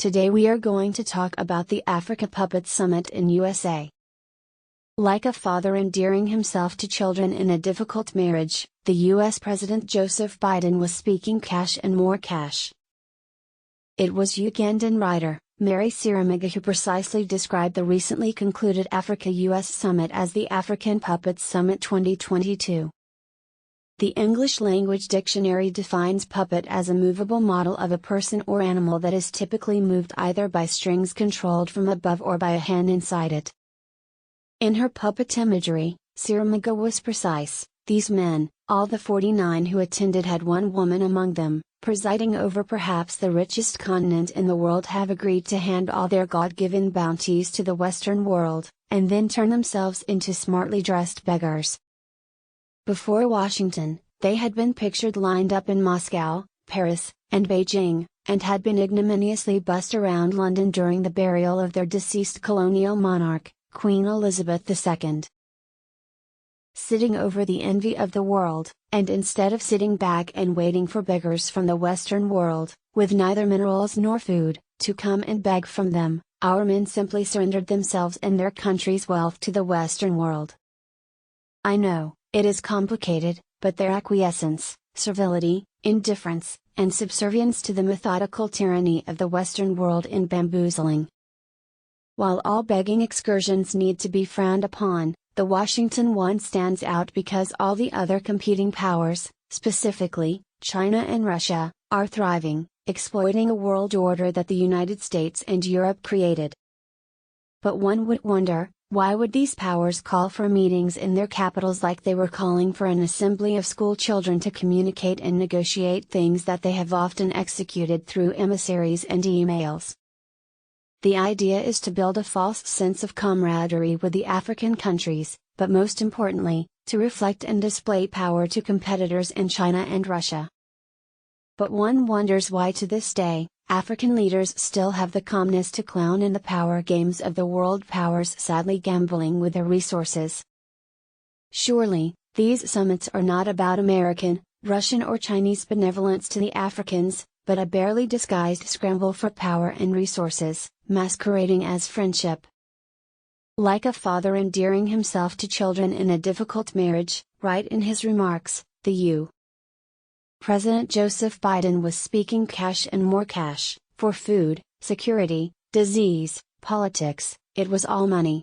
Today we are going to talk about the Africa Puppet Summit in USA. Like a father endearing himself to children in a difficult marriage, the US President Joseph Biden was speaking cash and more cash. It was Ugandan writer, Mary Siramiga, who precisely described the recently concluded Africa-US Summit as the African Puppet Summit 2022. The English language dictionary defines puppet as a movable model of a person or animal that is typically moved either by strings controlled from above or by a hand inside it. In her puppet imagery, Siramiga was precise. These men, all the 49 who attended, had one woman among them, presiding over perhaps the richest continent in the world, have agreed to hand all their God-given bounties to the Western world, and then turn themselves into smartly dressed beggars. Before Washington, they had been pictured lined up in Moscow, Paris, and Beijing, and had been ignominiously bussed around London during the burial of their deceased colonial monarch, Queen Elizabeth II. Sitting over the envy of the world, and instead of sitting back and waiting for beggars from the Western world, with neither minerals nor food, to come and beg from them, our men simply surrendered themselves and their country's wealth to the Western world. I know, it is complicated, but their acquiescence, servility, indifference, and subservience to the methodical tyranny of the Western world in bamboozling. While all begging excursions need to be frowned upon, the Washington one stands out because all the other competing powers, specifically, China and Russia, are thriving, exploiting a world order that the United States and Europe created. But one would wonder, why would these powers call for meetings in their capitals like they were calling for an assembly of school children to communicate and negotiate things that they have often executed through emissaries and emails? The idea is to build a false sense of camaraderie with the African countries, but most importantly, to reflect and display power to competitors in China and Russia. But one wonders why to this day, African leaders still have the calmness to clown in the power games of the world powers, sadly gambling with their resources. Surely, these summits are not about American, Russian or Chinese benevolence to the Africans, but a barely disguised scramble for power and resources, masquerading as friendship. Like a father endearing himself to children in a difficult marriage, right in his remarks, the U.S. President Joseph Biden was speaking cash and more cash, for food, security, disease, politics. It was all money.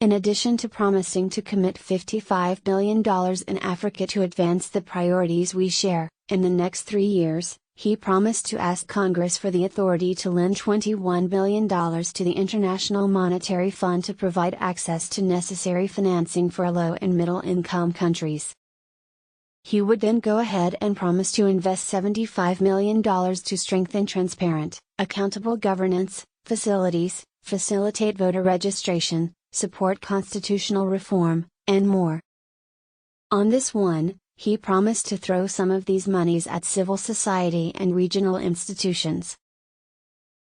In addition to promising to commit $55 billion in Africa to advance the priorities we share, in the next 3 years, he promised to ask Congress for the authority to lend $21 billion to the International Monetary Fund to provide access to necessary financing for low and middle income countries. He would then go ahead and promise to invest $75 million to strengthen transparent, accountable governance, facilities, facilitate voter registration, support constitutional reform, and more. On this one, he promised to throw some of these monies at civil society and regional institutions.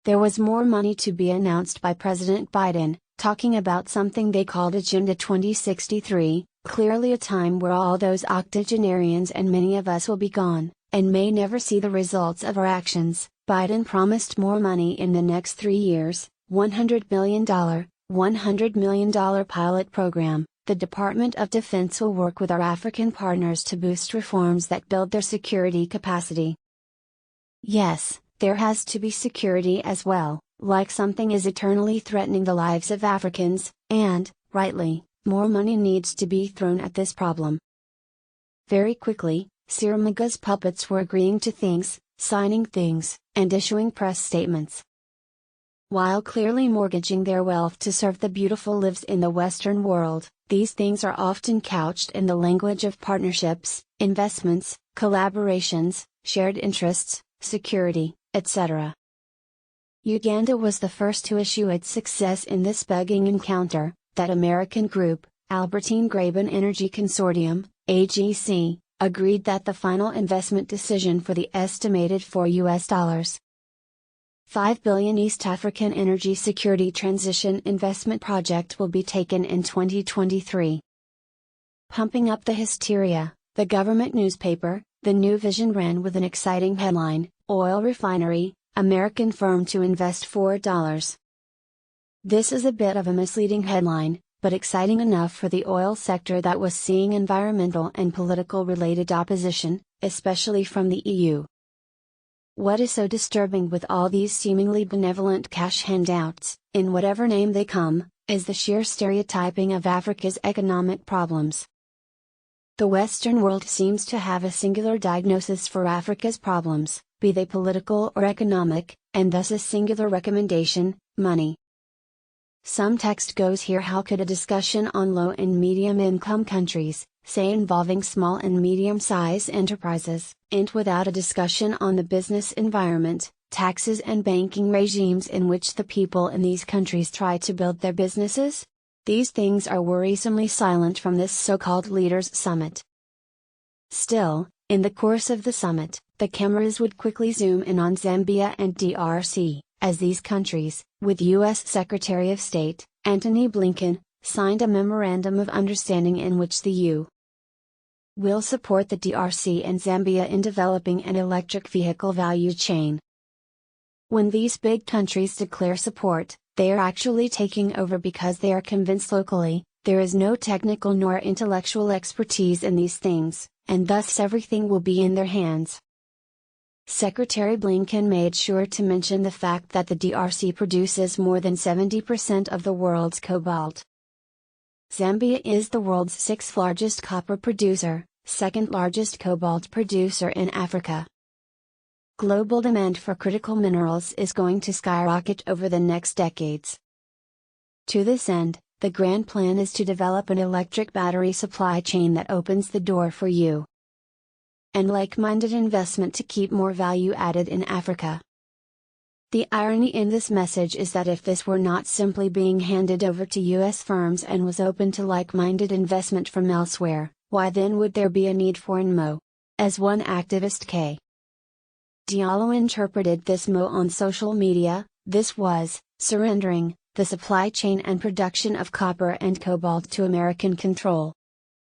There was more money to be announced by President Biden, talking about something they called Agenda 2063, clearly a time where all those octogenarians and many of us will be gone, and may never see the results of our actions. Biden promised more money in the next 3 years, $100 million pilot program. The Department of Defense will work with our African partners to boost reforms that build their security capacity. Yes, there has to be security as well, like something is eternally threatening the lives of Africans, and, rightly, more money needs to be thrown at this problem. Very quickly, Siramiga's puppets were agreeing to things, signing things, and issuing press statements. While clearly mortgaging their wealth to serve the beautiful lives in the Western world, these things are often couched in the language of partnerships, investments, collaborations, shared interests, security, etc. Uganda was the first to issue its success in this begging encounter. That American group, Albertine Graben Energy Consortium, AGC, agreed that the final investment decision for the estimated $4 $5 billion East African Energy Security Transition Investment Project will be taken in 2023. Pumping up the hysteria, the government newspaper, The New Vision ran with an exciting headline, "Oil Refinery, American firm to invest $4. This is a bit of a misleading headline, but exciting enough for the oil sector that was seeing environmental and political related opposition, especially from the EU. What is so disturbing with all these seemingly benevolent cash handouts, in whatever name they come, is the sheer stereotyping of Africa's economic problems. The Western world seems to have a singular diagnosis for Africa's problems, be they political or economic, and thus a singular recommendation: money. Some text goes here: how could a discussion on low and medium income countries, say involving small and medium-sized enterprises, end without a discussion on the business environment, taxes and banking regimes in which the people in these countries try to build their businesses? These things are worrisomely silent from this so-called Leaders' Summit. Still, in the course of the summit, the cameras would quickly zoom in on Zambia and DRC, as these countries, with U.S. Secretary of State, Antony Blinken, signed a memorandum of understanding in which the U.S. will support the DRC and Zambia in developing an electric vehicle value chain. When these big countries declare support, they are actually taking over because they are convinced locally, there is no technical nor intellectual expertise in these things, and thus everything will be in their hands. Secretary Blinken made sure to mention the fact that the DRC produces more than 70% of the world's cobalt. Zambia is the world's sixth largest copper producer, second largest cobalt producer in Africa. Global demand for critical minerals is going to skyrocket over the next decades. To this end, the grand plan is to develop an electric battery supply chain that opens the door for you and like-minded investment to keep more value added in Africa. The irony in this message is that if this were not simply being handed over to U.S. firms and was open to like-minded investment from elsewhere, why then would there be a need for IN U.S.A? As one activist K. Diallo interpreted this on social media, this was surrendering the supply chain and production of copper and cobalt to American control.